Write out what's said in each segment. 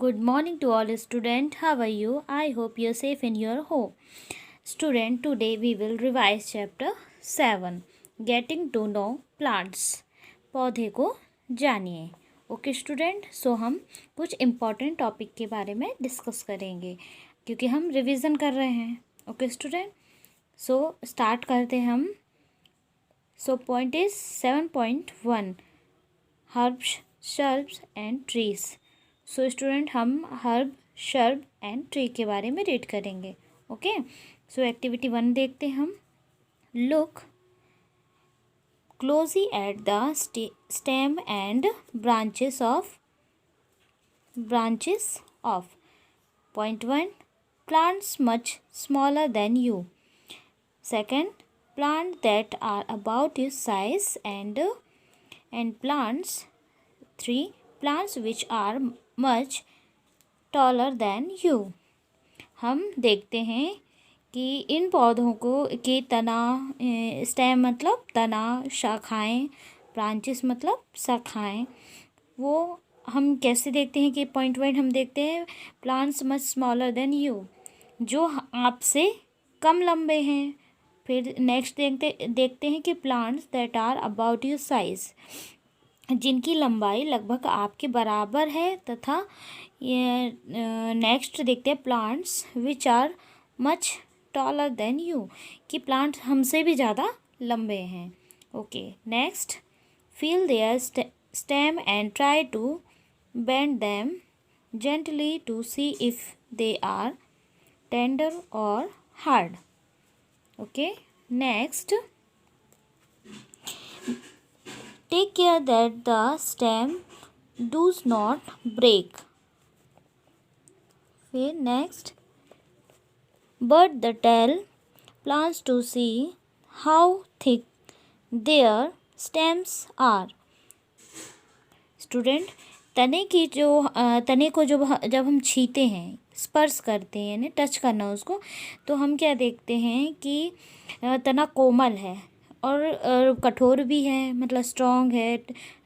Good morning to all students. How are you? I hope you're safe in your home. Student, today we will revise chapter 7 Getting to know plants. पौधे को जानिए. Okay student, सो हम कुछ important topic के बारे में discuss करेंगे क्योंकि हम रिवीजन कर रहे हैं. ओके स्टूडेंट, सो स्टार्ट करते हैं हम. So point is 7.1 herbs, shrubs and trees. So student, हम हर्ब, शर्ब एंड ट्री के बारे में रीड करेंगे. ओके, सो एक्टिविटी 1 देखते हैं हम. Look closely at the stem and branches of point 1 plants much smaller than you. Second, plant that are about your size and plants 3 plants which are much taller than you. हम देखते हैं कि इन पौधों को के तना, स्टेम मतलब तना, शाखाएं, ब्रांचेस मतलब शाखाएं, वो हम कैसे देखते हैं कि पॉइंट वाइज हम देखते हैं plants much smaller than you, जो आपसे कम लंबे हैं. फिर नेक्स्ट देखते हैं कि plants that are about your size, जिनकी लंबाई लगभग आपके बराबर है. तथा ये नेक्स्ट देखते हैं plants which are much taller than you, कि प्लांट्स हमसे भी ज़्यादा लंबे हैं. Okay, next feel their stem and try to bend them gently to see if they are tender or hard. Okay, next take care that the stem does not break. Okay, next, but the tail plants to see how thick their stems are. Student, तने को जब हम छीते हैं, स्पर्श करते हैं, यानी touch करना उसको, तो हम क्या देखते हैं कि तना कोमल है और कठोर भी है, मतलब स्ट्रॉन्ग है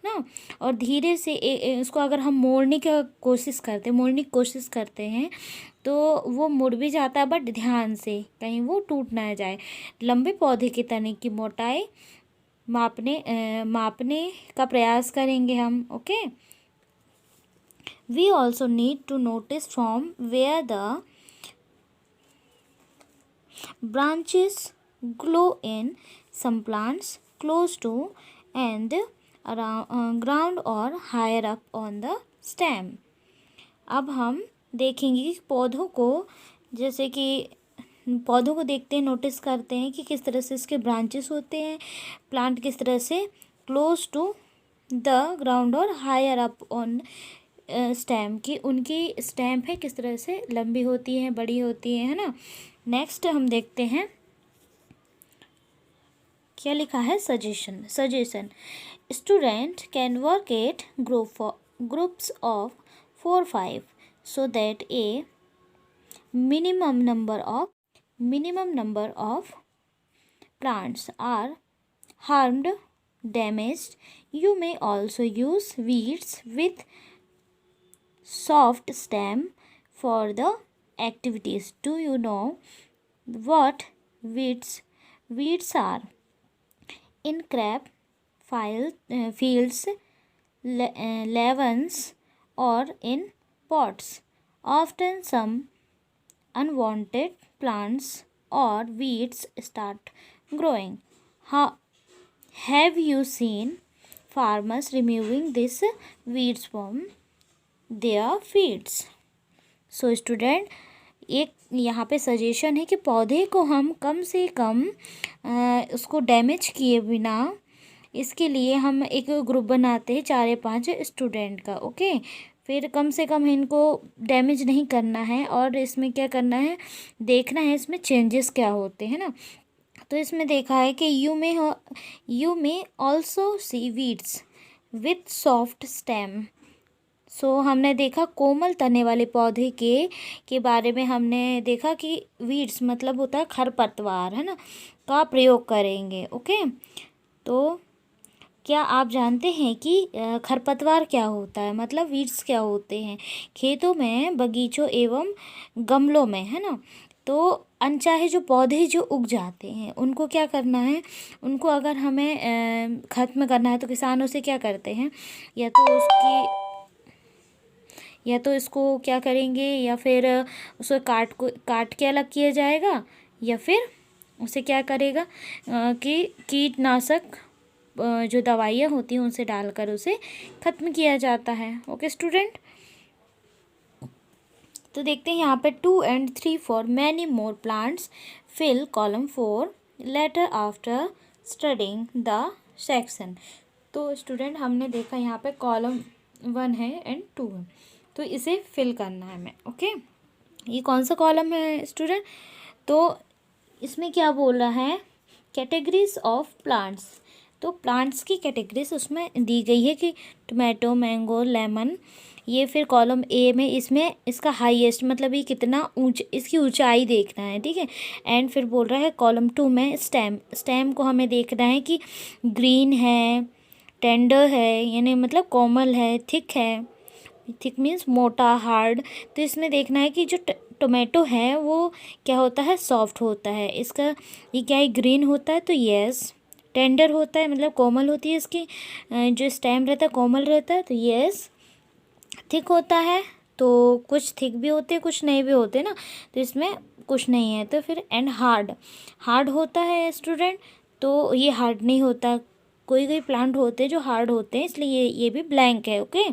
ना. और धीरे से उसको अगर हम मोड़ने की कोशिश करते हैं तो वो मुड़ भी जाता है, बट ध्यान से, कहीं वो टूट ना जाए. लंबे पौधे के तने की मोटाई मापने का प्रयास करेंगे हम. Okay, we also need to notice from where the branches grow in. Some plants close to and around ground or higher up on the stem. अब हम देखेंगे कि पौधों को देखते हैं, नोटिस करते हैं कि किस तरह से इसके ब्रांचेस होते हैं. प्लांट किस तरह से क्लोज टू द ग्राउंड और हायर अप ऑन स्टेम, की उनकी स्टेम है किस तरह से लंबी होती है, बड़ी होती है ना. नेक्स्ट हम देखते हैं क्या लिखा है. Suggestion student can work at groups of 4-5 so that a minimum number of plants are harmed, damaged. You may also use weeds with soft stem for the activities. Do you know what weeds are? In crop fields, lawns, or in pots, often some unwanted plants or weeds start growing. Have you seen farmers removing these weeds from their fields? So student, एक यहाँ पे suggestion है कि पौधे को हम कम से कम उसको डैमेज किए बिना, इसके लिए हम एक ग्रुप बनाते हैं 4 या 5 स्टूडेंट का. ओके, फिर कम से कम इनको डैमेज नहीं करना है और इसमें क्या करना है, देखना है इसमें चेंजेस क्या होते हैं ना. तो इसमें देखा है कि you may also see weeds with soft stem. So हमने देखा कोमल तने वाले पौधे के बारे में हमने देखा कि वीड्स मतलब होता है खरपतवार, है ना, का प्रयोग करेंगे. ओके, तो क्या आप जानते हैं कि खरपतवार क्या होता है, मतलब वीड्स क्या होते हैं? खेतों में, बगीचों एवं गमलों में, है ना, तो अनचाहे जो पौधे जो उग जाते हैं उनको क्या करना है, उनको अगर हमें ख़त्म करना है तो किसान उसे क्या करते हैं, या तो उसकी या तो इसको क्या करेंगे, या फिर उसे काट के अलग किया जाएगा, या फिर उसे क्या करेगा कि कीटनाशक जो दवाइयाँ होती हैं उनसे डालकर उसे ख़त्म किया जाता है। ओके स्टूडेंट, तो देखते हैं यहाँ पे 2 and 3 for many more plants fill column 4 later after studying the section. तो स्टूडेंट हमने देखा यहाँ पे कॉलम 1 है एंड 2 है, तो इसे फिल करना है हमें। ओके, ये कौन सा कॉलम है स्टूडेंट? तो इसमें क्या बोल रहा है, कैटेगरीज ऑफ प्लांट्स। तो प्लांट्स की कैटेगरीज उसमें दी गई है कि टोमेटो, मैंगो, लेमन, ये फिर कॉलम ए में इसमें इसका हाईएस्ट मतलब ये कितना इसकी ऊंचाई देखना है, ठीक है। एंड फिर बोल रहा है कॉलम 2 में स्टेम को हमें देखना है कि ग्रीन है, टेंडर है, यानी मतलब कोमल है, थिक है, थिक मीन्स मोटा, हार्ड। तो इसमें देखना है कि जो टोमेटो है वो क्या होता है, सॉफ्ट होता है। इसका ये क्या है, ग्रीन होता है तो यस। टेंडर होता है मतलब कोमल होती है इसकी जो स्टेम रहता है, कोमल रहता है तो यस। थिक होता है तो कुछ थिक भी होते हैं, कुछ नहीं भी होते ना, तो इसमें कुछ नहीं है। तो फिर एंड हार्ड होता है स्टूडेंट, तो ये हार्ड नहीं होता। कोई कोई प्लांट होते हैं जो हार्ड होते हैं, इसलिए ये भी ब्लैंक है। ओके,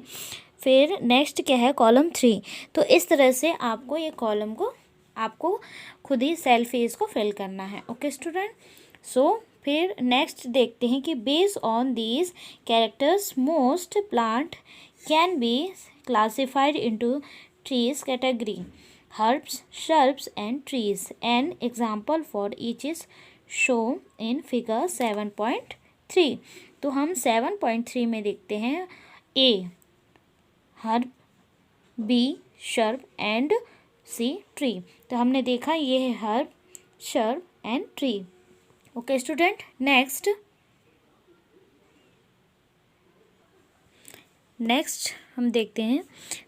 फिर नेक्स्ट क्या है, कॉलम 3। तो इस तरह से आपको ये कॉलम को आपको खुद ही सेल्फ फेज को फिल करना है। ओके स्टूडेंट, सो फिर नेक्स्ट देखते हैं कि based on these characters most plant can be classified into trees category, herbs, shrubs and trees. An example for each is shown in figure 7.3. तो हम 7.3 में देखते हैं A herb, B shrub and C tree। तो हमने देखा ये है herb, shrub and tree। Okay student, next हम देखते हैं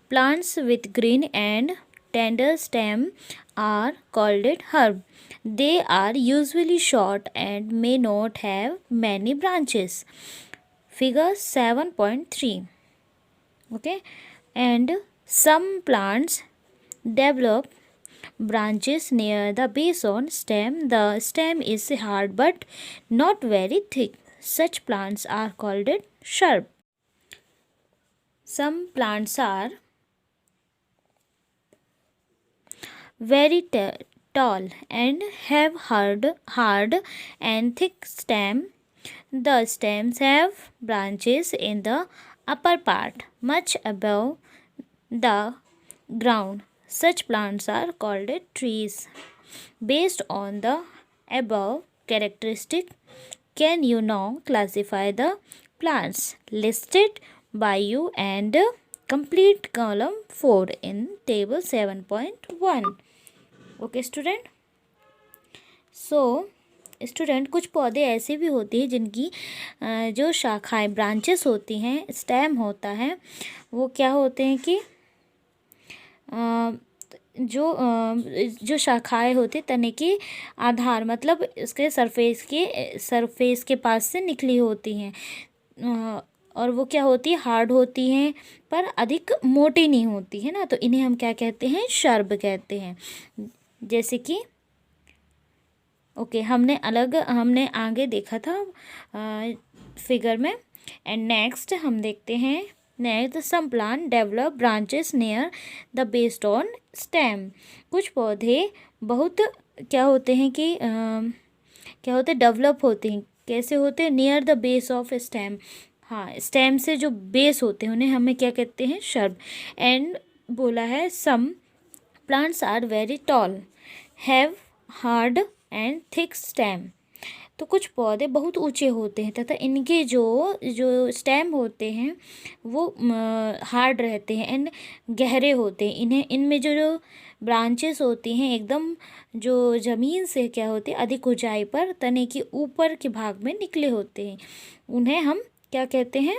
plants with green and tender stem are called it herb. They are usually short and may not have many branches. Figure 7.3। Okay, and some plants develop branches near the base on stem. The stem is hard but not very thick. Such plants are called it shrub. Some plants are very tall and have hard and thick stem. The stems have branches in the upper part, much above the ground. Such plants are called trees. Based on the above characteristic, can you now classify the plants listed by you and complete column 4 in table 7.1? Okay student, so student कुछ पौधे ऐसे भी होते हैं जिनकी जो शाखाएं, branches होती हैं, स्टेम होता है, वो क्या होते हैं कि जो शाखाएं होती तने के आधार मतलब इसके सरफेस के पास से निकली होती हैं, और वो क्या होती है, हार्ड होती हैं पर अधिक मोटी नहीं होती है ना, तो इन्हें हम क्या कहते हैं, शर्ब कहते हैं। जैसे कि ओके हमने आगे देखा था फिगर में। एंड नेक्स्ट हम देखते हैं some plant develop branches near the based on stem. कुछ पौधे बहुत क्या होते हैं कि डेवलप होते हैं। कैसे होते हैं, near the base of stem. हाँ, स्टेम से जो बेस होते हैं उन्हें हमें क्या कहते हैं, शर्ब। एंड बोला है some plants are very tall, have hard and thick stem. तो कुछ पौधे बहुत ऊंचे होते हैं तथा इनके जो स्टेम होते हैं वो हार्ड रहते हैं एंड गहरे होते हैं। इनमें जो ब्रांचेस होती हैं एकदम जो ज़मीन से क्या होते हैं, अधिक ऊंचाई पर तने के ऊपर के भाग में निकले होते हैं। उन्हें हम क्या कहते हैं,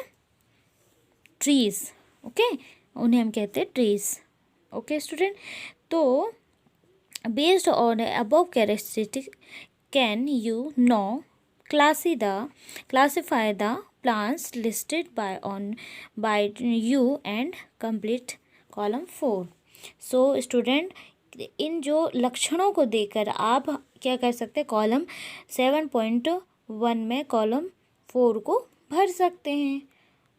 ट्रीज। ओके, उन्हें हम कहते हैं ट्रीज। ओके स्टूडेंट, तो based on above characteristic can you know classify the plants listed by you and complete column 4. So student, इन जो लक्षणों को देकर आप क्या कर सकते हैं, कॉलम 7.1 में कॉलम 4 को भर सकते हैं।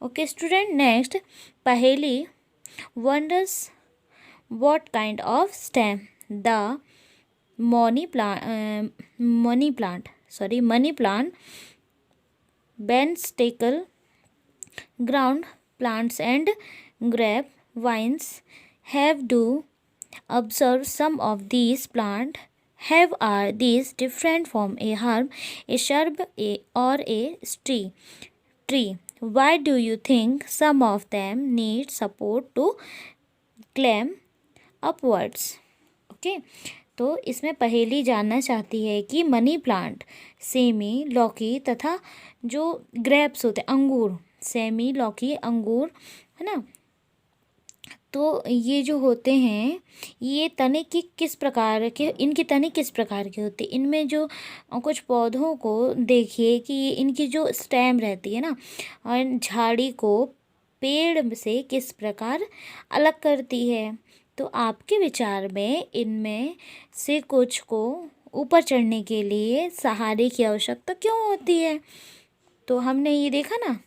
ओके स्टूडेंट, नेक्स्ट पहेली, wonders what kind of stem the money plant bensticle ground plants and grape vines have. Do observe some of these plants have are these different from a herb, a shrub, or a tree. Why do you think some of them need support to climb upwards? Okay, तो इसमें पहेली जानना चाहती है कि money plant, semi, लौकी तथा जो ग्रेप्स होते हैं, अंगूर, सेमी, लौकी, अंगूर, है ना, तो ये जो होते हैं, ये तने की किस प्रकार के, इनकी तने किस प्रकार की होती है। इनमें जो कुछ पौधों को देखिए कि इनकी जो स्टेम रहती है ना, और झाड़ी को पेड़ से किस प्रकार अलग करती है। तो आपके विचार में इनमें से कुछ को ऊपर चढ़ने के लिए सहारे की आवश्यकता क्यों होती है। तो हमने ये देखा ना,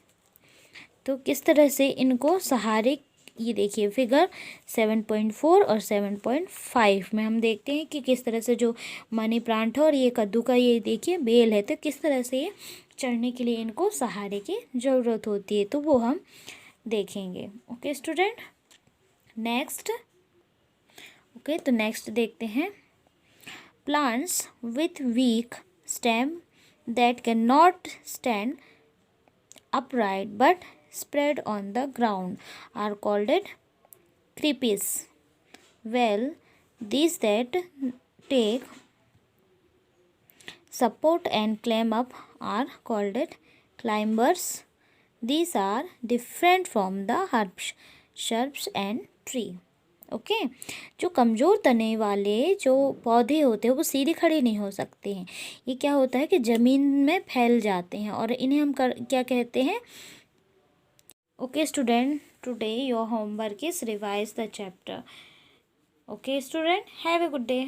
तो किस तरह से इनको सहारे, ये देखिए फिगर 7.4 और 7.5 में हम देखते हैं कि किस तरह से जो मनी प्लांट है और ये कद्दू का ये देखिए बेल है, तो किस तरह से ये चढ़ने के लिए इनको सहारे की ज़रूरत होती है, तो वो हम देखेंगे। Okay student, next. ओके, तो नेक्स्ट देखते हैं, plants with week stem that can not stand upright but spread on the ground are called creepers. Well, these that take support and climb up are called climbers. These are different from the herbs, shrubs and tree. Okay, जो कमज़ोर तने वाले जो पौधे होते हैं वो सीधे खड़े नहीं हो सकते हैं। ये क्या होता है कि ज़मीन में फैल जाते हैं और इन्हें हम क्या कहते हैं। Okay student, today your homework is revise the chapter. Okay student, have a good day.